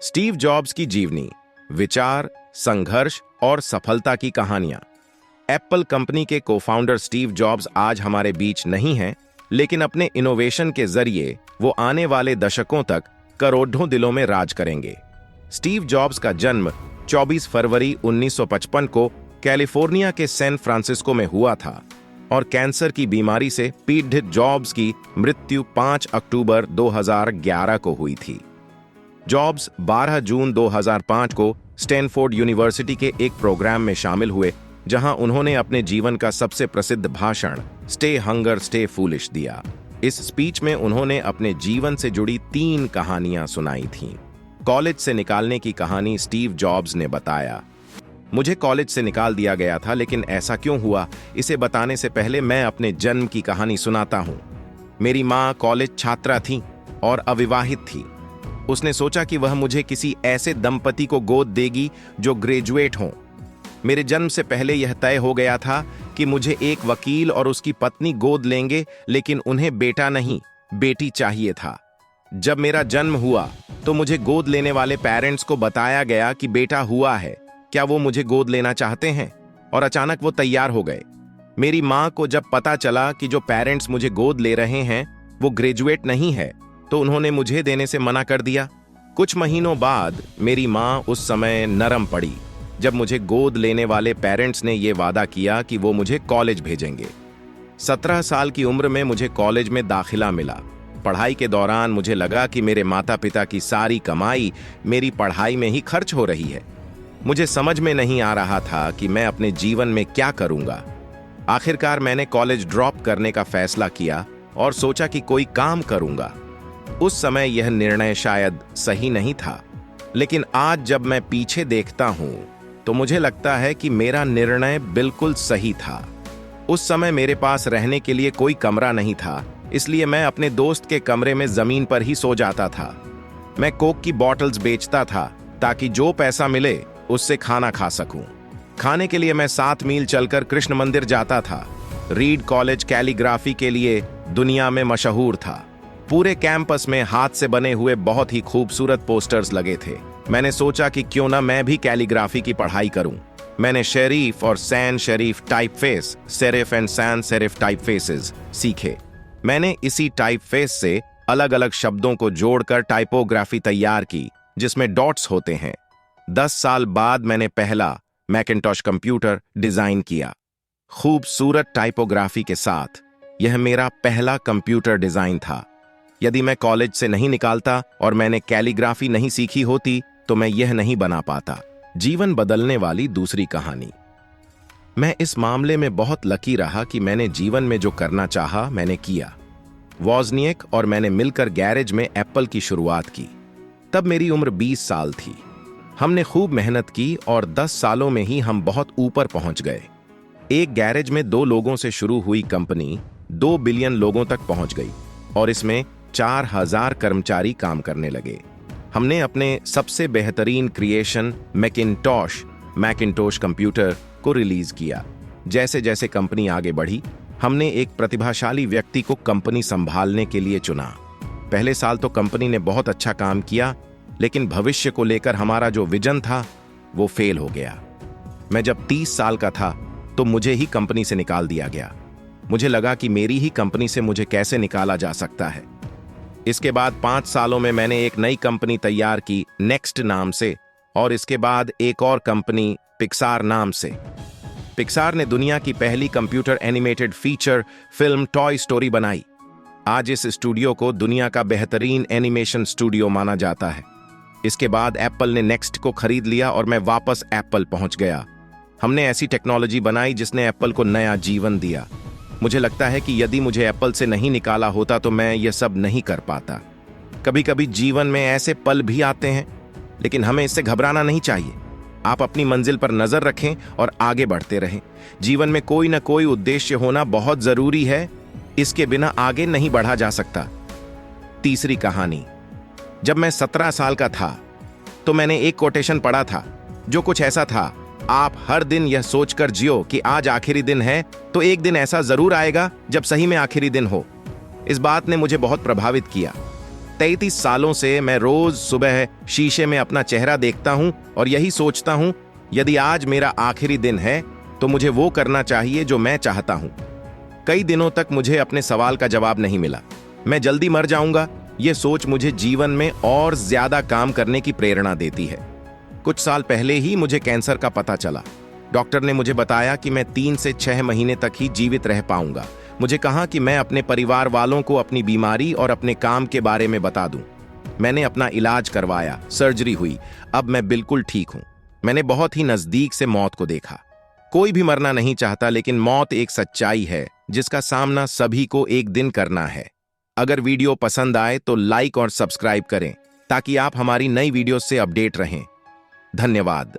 Steve jobs की जीवनी, विचार, संघर्ष और सफलता की कहानियां। एप्पल कंपनी के को-फाउंडर स्टीव जॉब्स आज हमारे बीच नहीं हैं, लेकिन अपने इनोवेशन के जरिए वो आने वाले दशकों तक करोड़ों दिलों में राज करेंगे। स्टीव जॉब्स का जन्म 24 फरवरी 1955 को कैलिफोर्निया के सैन फ्रांसिस्को में हुआ था और कैंसर की बीमारी से पीड़ित जॉब्स की मृत्यु 5 अक्टूबर 2011 को हुई थी। जॉब्स 12 जून 2005 को स्टैनफोर्ड यूनिवर्सिटी के एक प्रोग्राम में शामिल हुए, जहां उन्होंने अपने जीवन का सबसे प्रसिद्ध भाषण स्टे हंगर स्टे फूलिश दिया। इस स्पीच में उन्होंने अपने जीवन से जुड़ी 3 कहानियां सुनाई थीं। कॉलेज से निकालने की कहानी स्टीव जॉब्स ने बताया, मुझे कॉलेज से निकाल दिया गया था, लेकिन ऐसा क्यों हुआ, इसे बताने से पहले मैं अपने जन्म की कहानी सुनाता हूं। मेरी मां कॉलेज छात्रा थी और अविवाहित थी। उसने सोचा कि वह मुझे किसी ऐसे दंपति को गोद देगी जो ग्रेजुएट हों। मेरे जन्म से पहले यह तय हो गया था कि मुझे एक वकील और उसकी पत्नी गोद लेंगे, लेकिन उन्हें बेटा नहीं, बेटी चाहिए था। जब मेरा जन्म हुआ तो मुझे गोद लेने वाले पेरेंट्स को बताया गया कि बेटा हुआ है, क्या वो मुझे गोद लेना चाहते हैं, और अचानक वो तैयार हो गए। मेरी माँ को जब पता चला कि जो पेरेंट्स मुझे गोद ले रहे हैं वो ग्रेजुएट नहीं है, तो उन्होंने मुझे देने से मना कर दिया। कुछ महीनों बाद मेरी माँ उस समय नरम पड़ी जब मुझे गोद लेने वाले पेरेंट्स ने ये वादा किया कि वो मुझे कॉलेज भेजेंगे। 17 साल की उम्र में मुझे कॉलेज में दाखिला मिला। पढ़ाई के दौरान मुझे लगा कि मेरे माता पिता की सारी कमाई मेरी पढ़ाई में ही खर्च हो रही है। मुझे समझ में नहीं आ रहा था कि मैं अपने जीवन में क्या करूंगा। आखिरकार मैंने कॉलेज ड्रॉप करने का फैसला किया और सोचा कि कोई काम करूंगा। उस समय यह निर्णय शायद सही नहीं था, लेकिन आज जब मैं पीछे देखता हूं तो मुझे लगता है कि मेरा निर्णय बिल्कुल सही था। उस समय मेरे पास रहने के लिए कोई कमरा नहीं था, इसलिए मैं अपने दोस्त के कमरे में जमीन पर ही सो जाता था। मैं कोक की बॉटल्स बेचता था ताकि जो पैसा मिले उससे खाना खा सकूं। खाने के लिए मैं 7 मील चलकर कृष्ण मंदिर जाता था। रीड कॉलेज कैलीग्राफी के लिए दुनिया में मशहूर था। पूरे कैंपस में हाथ से बने हुए बहुत ही खूबसूरत पोस्टर्स लगे थे। मैंने सोचा कि क्यों ना मैं भी कैलीग्राफी की पढ़ाई करूं। मैंने शेरीफ और sans serif typeface, serif and sans serif typefaces सीखे। मैंने इसी टाइपफेस से अलग अलग शब्दों को जोड़कर टाइपोग्राफी तैयार की, जिसमें डॉट्स होते हैं। 10 साल बाद मैंने पहला मैकिन्टॉश कंप्यूटर डिजाइन किया। खूबसूरत टाइपोग्राफी के साथ यह मेरा पहला कंप्यूटर डिजाइन था। यदि मैं कॉलेज से नहीं निकालता और मैंने कैलीग्राफी नहीं सीखी होती तो मैं यह नहीं बना पाता। जीवन बदलने वाली दूसरी कहानी। मैं इस मामले में बहुत लकी रहा कि मैंने जीवन में जो करना चाहा मैंने किया। वॉज़निएक और मैंने मिलकर गैरेज में एप्पल की शुरुआत की। तब मेरी उम्र 20 साल थी। हमने खूब मेहनत की और 10 सालों में ही हम बहुत ऊपर पहुंच गए। एक गैरेज में 2 लोगों से शुरू हुई कंपनी 2 बिलियन लोगों तक पहुंच गई और इसमें 4000 कर्मचारी काम करने लगे। हमने अपने सबसे बेहतरीन क्रिएशन मैकिन्टोश कंप्यूटर को रिलीज किया। जैसे जैसे कंपनी आगे बढ़ी, हमने एक प्रतिभाशाली व्यक्ति को कंपनी संभालने के लिए चुना। पहले साल तो कंपनी ने बहुत अच्छा काम किया, लेकिन भविष्य को लेकर हमारा जो विजन था वो फेल हो गया। मैं जब 30 साल का था तो मुझे ही कंपनी से निकाल दिया गया। मुझे लगा कि मेरी ही कंपनी से मुझे कैसे निकाला जा सकता है। इसके बाद 5 सालों में मैंने एक नई कंपनी तैयार की नेक्स्ट नाम से, और इसके बाद एक और कंपनी पिक्सार नाम से। पिक्सार ने दुनिया की पहली computer animated feature film toy story बनाई। आज इस स्टूडियो को दुनिया का बेहतरीन एनिमेशन स्टूडियो माना जाता है। इसके बाद एप्पल ने नेक्स्ट को खरीद लिया और मैं वापस एप्पल पहुंच गया। हमने ऐसी टेक्नोलॉजी बनाई जिसने एप्पल को नया जीवन दिया। मुझे लगता है कि यदि मुझे एप्पल से नहीं निकाला होता तो मैं यह सब नहीं कर पाता। कभी कभी जीवन में ऐसे पल भी आते हैं, लेकिन हमें इससे घबराना नहीं चाहिए। आप अपनी मंजिल पर नजर रखें और आगे बढ़ते रहें। जीवन में कोई ना कोई उद्देश्य होना बहुत जरूरी है, इसके बिना आगे नहीं बढ़ा जा सकता। तीसरी कहानी। जब मैं 17 साल का था तो मैंने एक कोटेशन पढ़ा था जो कुछ ऐसा था, आप हर दिन यह सोचकर जियो कि आज आखिरी दिन है, तो एक दिन ऐसा जरूर आएगा जब सही में आखिरी दिन हो। इस बात ने मुझे बहुत प्रभावित किया। 33 सालों से मैं रोज सुबह शीशे में अपना चेहरा देखता हूं और यही सोचता हूं, यदि आज मेरा आखिरी दिन है तो मुझे वो करना चाहिए जो मैं चाहता हूं। कई दिनों तक मुझे अपने सवाल का जवाब नहीं मिला। मैं जल्दी मर जाऊंगा, ये सोच मुझे जीवन में और ज्यादा काम करने की प्रेरणा देती है। कुछ साल पहले ही मुझे कैंसर का पता चला। डॉक्टर ने मुझे बताया कि मैं 3 से 6 महीने तक ही जीवित रह पाऊंगा। मुझे कहा कि मैं अपने परिवार वालों को अपनी बीमारी और अपने काम के बारे में बता दूं। मैंने अपना इलाज करवाया, सर्जरी हुई, अब मैं बिल्कुल ठीक हूं। मैंने बहुत ही नजदीक से मौत को देखा। कोई भी मरना नहीं चाहता, लेकिन मौत एक सच्चाई है जिसका सामना सभी को एक दिन करना है। अगर वीडियो पसंद आए तो लाइक और सब्सक्राइब करें ताकि आप हमारी नई वीडियो से अपडेट रहें। धन्यवाद।